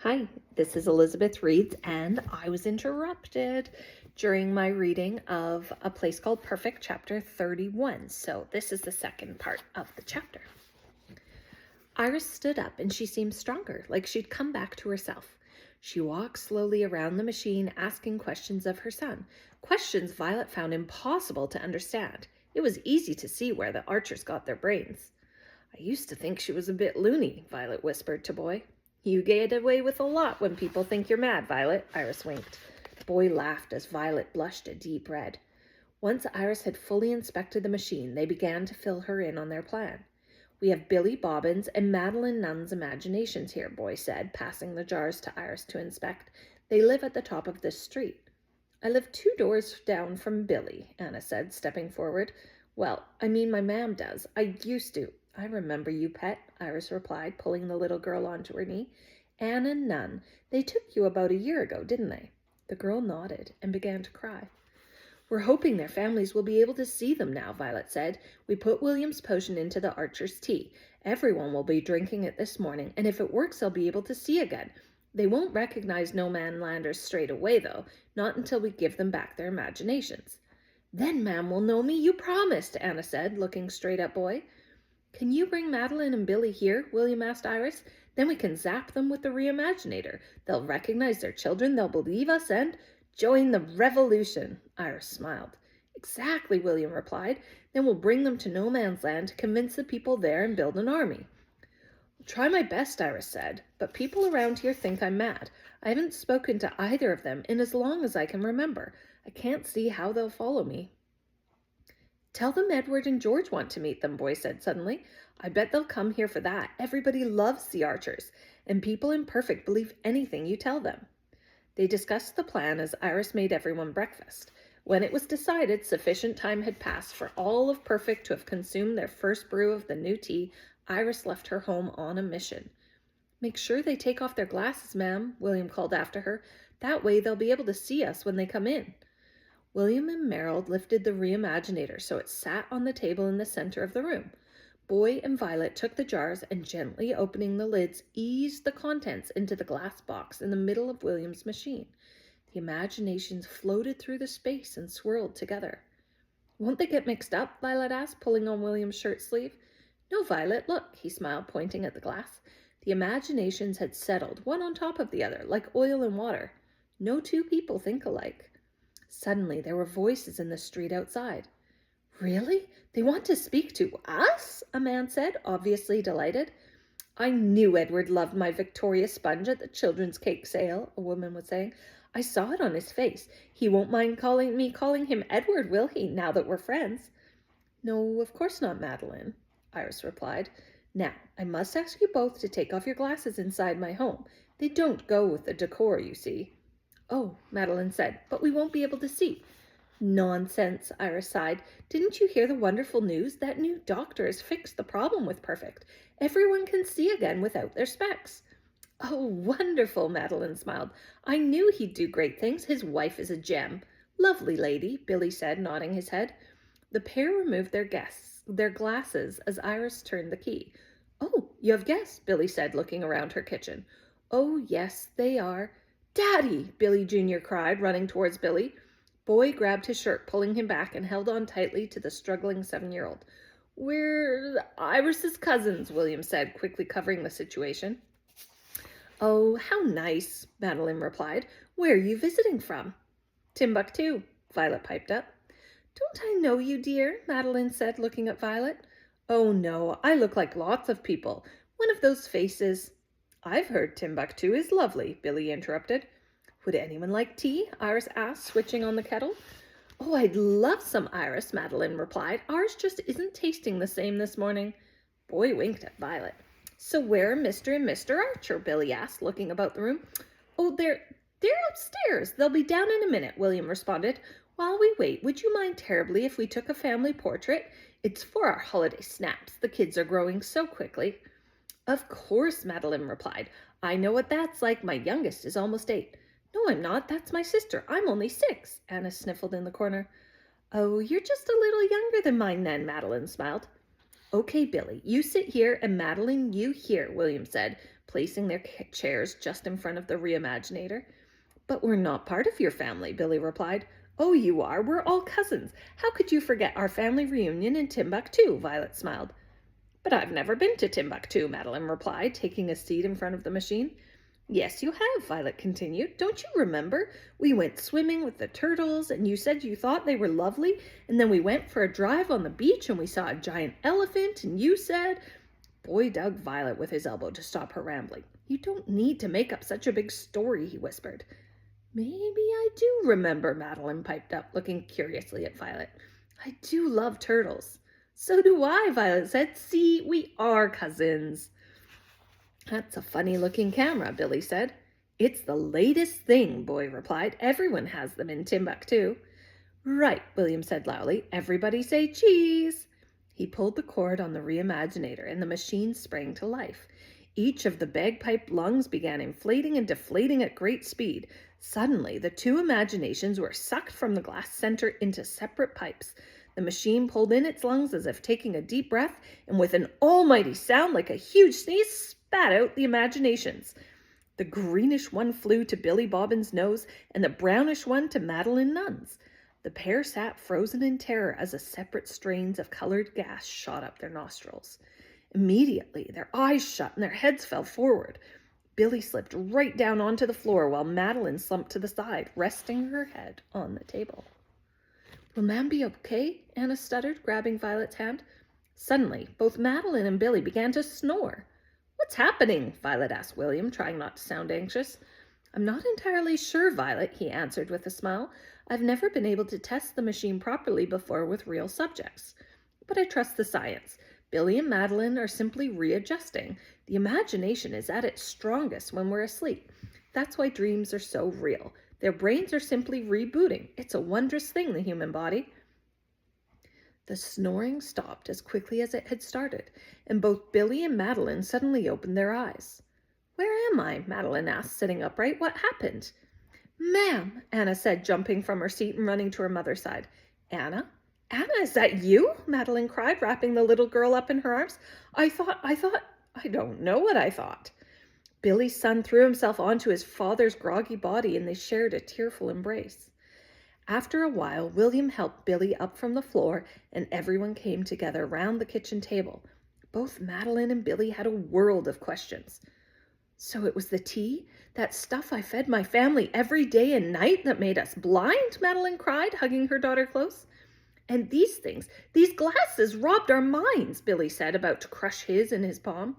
Hi, this is Elizabeth Reeds, and I was interrupted during my reading of a place called Perfect, chapter 31. So this is the second part of the chapter. Iris stood up and she seemed stronger, like she'd come back to herself. She walked slowly around the machine, asking questions of her son, questions Violet found impossible to understand. It was easy to see where the archers got their brains. I used to think she was a bit loony, Violet whispered to Boy. You get away with a lot when people think you're mad, Violet, Iris winked. Boy laughed as Violet blushed a deep red. Once Iris had fully inspected the machine, they began to fill her in on their plan. We have Billy Bobbins and Madeline Nunn's imaginations here, Boy said, passing the jars to Iris to inspect. They live at the top of this street. I live 2 doors down from Billy, Anna said, stepping forward. Well, I mean my mam does. I used to. I remember you, pet, Iris replied, pulling the little girl onto her knee. Anna Nunn. They took you about a year ago, didn't they? The girl nodded and began to cry. We're hoping their families will be able to see them now, Violet said. We put William's potion into the archer's tea. Everyone will be drinking it this morning, and if it works, they'll be able to see again. They won't recognize No Man Landers straight away, though, not until we give them back their imaginations. Then Mam will know me, you promised, Anna said, looking straight at Boy. Can you bring Madeline and Billy here? William asked Iris. Then we can zap them with the reimaginator. They'll recognize their children, they'll believe us, and join the revolution. Iris smiled. Exactly, William replied. Then we'll bring them to No Man's Land to convince the people there and build an army. I'll try my best, Iris said, but people around here think I'm mad. I haven't spoken to either of them in as long as I can remember. I can't see how they'll follow me. Tell them Edward and George want to meet them, Boy said suddenly. I bet they'll come here for that. Everybody loves the archers, and people in Perfect believe anything you tell them. They discussed the plan as Iris made everyone breakfast. When it was decided sufficient time had passed for all of Perfect to have consumed their first brew of the new tea, Iris left her home on a mission. Make sure they take off their glasses, ma'am, William called after her. That way they'll be able to see us when they come in. William and Merrill lifted the reimaginator so it sat on the table in the center of the room. Boy and Violet took the jars and, gently opening the lids, eased the contents into the glass box in the middle of William's machine. The imaginations floated through the space and swirled together. Won't they get mixed up? Violet asked, pulling on William's shirt sleeve. No, Violet, look, he smiled, pointing at the glass. The imaginations had settled, one on top of the other, like oil and water. No two people think alike. Suddenly, there were voices in the street outside. Really? They want to speak to us? A man said, obviously delighted. I knew Edward loved my Victoria sponge at the children's cake sale, a woman was saying. I saw it on his face. He won't mind calling him Edward, will he, now that we're friends? No, of course not, Madeline, Iris replied. Now, I must ask you both to take off your glasses inside my home. They don't go with the decor, you see. Oh, Madeline said, but we won't be able to see. Nonsense, Iris sighed. Didn't you hear the wonderful news? That new doctor has fixed the problem with Perfect. Everyone can see again without their specs. Oh, wonderful, Madeline smiled. I knew he'd do great things. His wife is a gem. Lovely lady, Billy said, nodding his head. The pair removed their glasses as Iris turned the key. Oh, you have guests, Billy said, looking around her kitchen. Oh, yes, they are. Daddy, Billy Jr. cried, running towards Billy. Boy grabbed his shirt, pulling him back, and held on tightly to the struggling 7-year-old. We're Iris's cousins, William said, quickly covering the situation. Oh, how nice, Madeline replied. Where are you visiting from? Timbuktu, Violet piped up. Don't I know you, dear? Madeline said, looking at Violet. Oh, no, I look like lots of people. One of those faces. I've heard Timbuktu is lovely, Billy interrupted. Would anyone like tea? Iris asked, switching on the kettle. Oh, I'd love some, Iris, Madeline replied. Ours just isn't tasting the same this morning. Boy winked at Violet. So where are Mr. and Mr. Archer? Billy asked, looking about the room. Oh, they're upstairs. They'll be down in a minute, William responded. While we wait, would you mind terribly if we took a family portrait? It's for our holiday snaps. The kids are growing so quickly. Of course, Madeline replied. I know what that's like. My youngest is almost 8. No, I'm not. That's my sister. I'm only 6. Anna sniffled in the corner. Oh, you're just a little younger than mine then, Madeline smiled. Okay, Billy, you sit here and Madeline, you here, William said, placing their chairs just in front of the reimaginator. "But we're not part of your family," Billy replied. "Oh, you are. We're all cousins. How could you forget our family reunion in Timbuktu?" Violet smiled. "But I've never been to Timbuktu," Madeline replied, taking a seat in front of the machine. "Yes, you have," Violet continued. "Don't you remember? We went swimming with the turtles, and you said you thought they were lovely, and then we went for a drive on the beach, and we saw a giant elephant, and you said—" Boy dug Violet with his elbow to stop her rambling. "You don't need to make up such a big story," he whispered. "Maybe I do remember," Madeline piped up, looking curiously at Violet. "I do love turtles." "So do I," Violet said. "See, we are cousins." "That's a funny-looking camera," Billy said. "It's the latest thing," Boy replied. "Everyone has them in Timbuktu." "Right," William said loudly. "Everybody say cheese." He pulled the cord on the reimaginator, and the machine sprang to life. Each of the bagpipe lungs began inflating and deflating at great speed. Suddenly, the two imaginations were sucked from the glass center into separate pipes. The machine pulled in its lungs as if taking a deep breath, and with an almighty sound like a huge sneeze, spat out the imaginations. The greenish one flew to Billy Bobbin's nose, and the brownish one to Madeline Nunn's. The pair sat frozen in terror as separate strains of colored gas shot up their nostrils. Immediately, their eyes shut and their heads fell forward. Billy slipped right down onto the floor while Madeline slumped to the side, resting her head on the table. "Will Mam be okay?" Anna stuttered, grabbing Violet's hand. Suddenly, both Madeline and Billy began to snore. "What's happening?" Violet asked William, trying not to sound anxious. "I'm not entirely sure, Violet," he answered with a smile. "I've never been able to test the machine properly before with real subjects. But I trust the science. Billy and Madeline are simply readjusting. The imagination is at its strongest when we're asleep. That's why dreams are so real. Their brains are simply rebooting. It's a wondrous thing, the human body." The snoring stopped as quickly as it had started, and both Billy and Madeline suddenly opened their eyes. "Where am I?" Madeline asked, sitting upright. "What happened?" "Ma'am," Anna said, jumping from her seat and running to her mother's side. "Anna? Anna, is that you?" Madeline cried, wrapping the little girl up in her arms. I don't know what I thought." Billy's son threw himself onto his father's groggy body, and they shared a tearful embrace. After a while, William helped Billy up from the floor, and everyone came together round the kitchen table. Both Madeline and Billy had a world of questions. "So it was the tea? That stuff I fed my family every day and night that made us blind?" Madeline cried, hugging her daughter close. "And these things, these glasses robbed our minds," Billy said, about to crush his in his palm.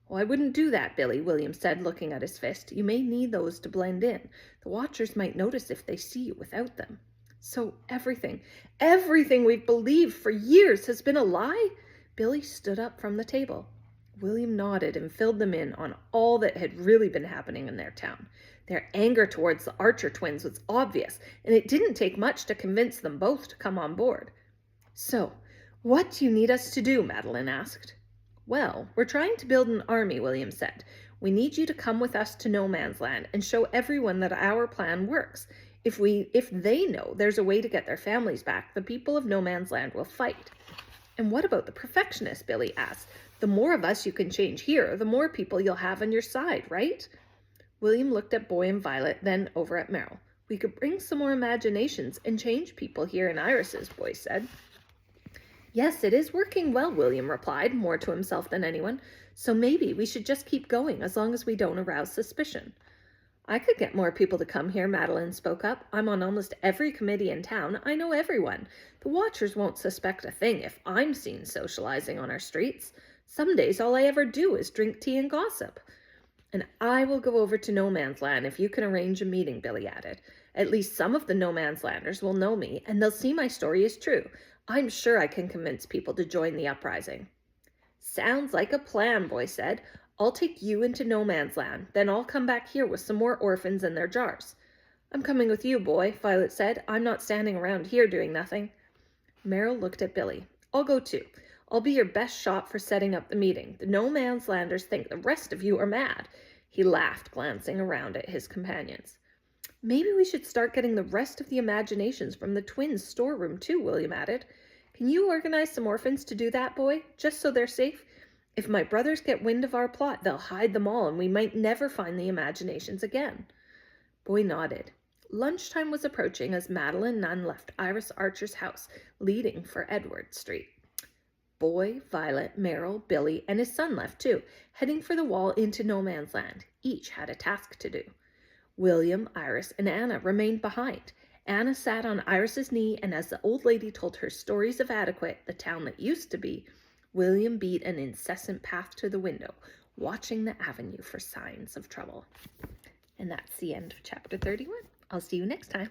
"Oh, I wouldn't do that, Billy," William said, looking at his fist. "You may need those to blend in. The watchers might notice if they see you without them." "So everything we've believed for years has been a lie?" Billy stood up from the table. William nodded and filled them in on all that had really been happening in their town. Their anger towards the Archer twins was obvious, and it didn't take much to convince them both to come on board. "So, what do you need us to do?" Madeline asked. "Well, we're trying to build an army," William said. "We need you to come with us to No Man's Land and show everyone that our plan works. If they know there's a way to get their families back, the people of No Man's Land will fight." "And what about the perfectionists?" Billy asked. "The more of us you can change here, the more people you'll have on your side, right?" William looked at Boy and Violet, then over at Meryl. "We could bring some more imaginations and change people here in Iris's," Boy said. "Yes, it is working well," William replied, more to himself than anyone. "So maybe we should just keep going as long as we don't arouse suspicion." "I could get more people to come here," Madeline spoke up. "I'm on almost every committee in town. I know everyone. The watchers won't suspect a thing if I'm seen socializing on our streets. Some days all I ever do is drink tea and gossip." "And I will go over to No Man's Land if you can arrange a meeting," Billy added. "At least some of the No Man's Landers will know me, and they'll see my story is true. I'm sure I can convince people to join the uprising." "Sounds like a plan," Boy said. "I'll take you into No Man's Land. Then I'll come back here with some more orphans and their jars." "I'm coming with you, Boy," Violet said. "I'm not standing around here doing nothing." Meryl looked at Billy. "I'll go too. I'll be your best shot for setting up the meeting. The No Man's Landers think the rest of you are mad." He laughed, glancing around at his companions. "Maybe we should start getting the rest of the imaginations from the twins' storeroom too," William added. "Can you organize some orphans to do that, Boy, just so they're safe? If my brothers get wind of our plot, they'll hide them all and we might never find the imaginations again. Boy nodded. Lunchtime was approaching as Madeline Nunn left Iris Archer's house, leading for Edward Street. Boy, Violet, Merrill, Billy, and his son left too, heading for the wall into no man's land. Each had a task to do. William, Iris, and Anna remained behind. Anna sat on Iris's knee, and as the old lady told her stories of Adequate, the town that used to be, William beat an incessant path to the window, watching the avenue for signs of trouble. And that's the end of chapter 31. I'll see you next time.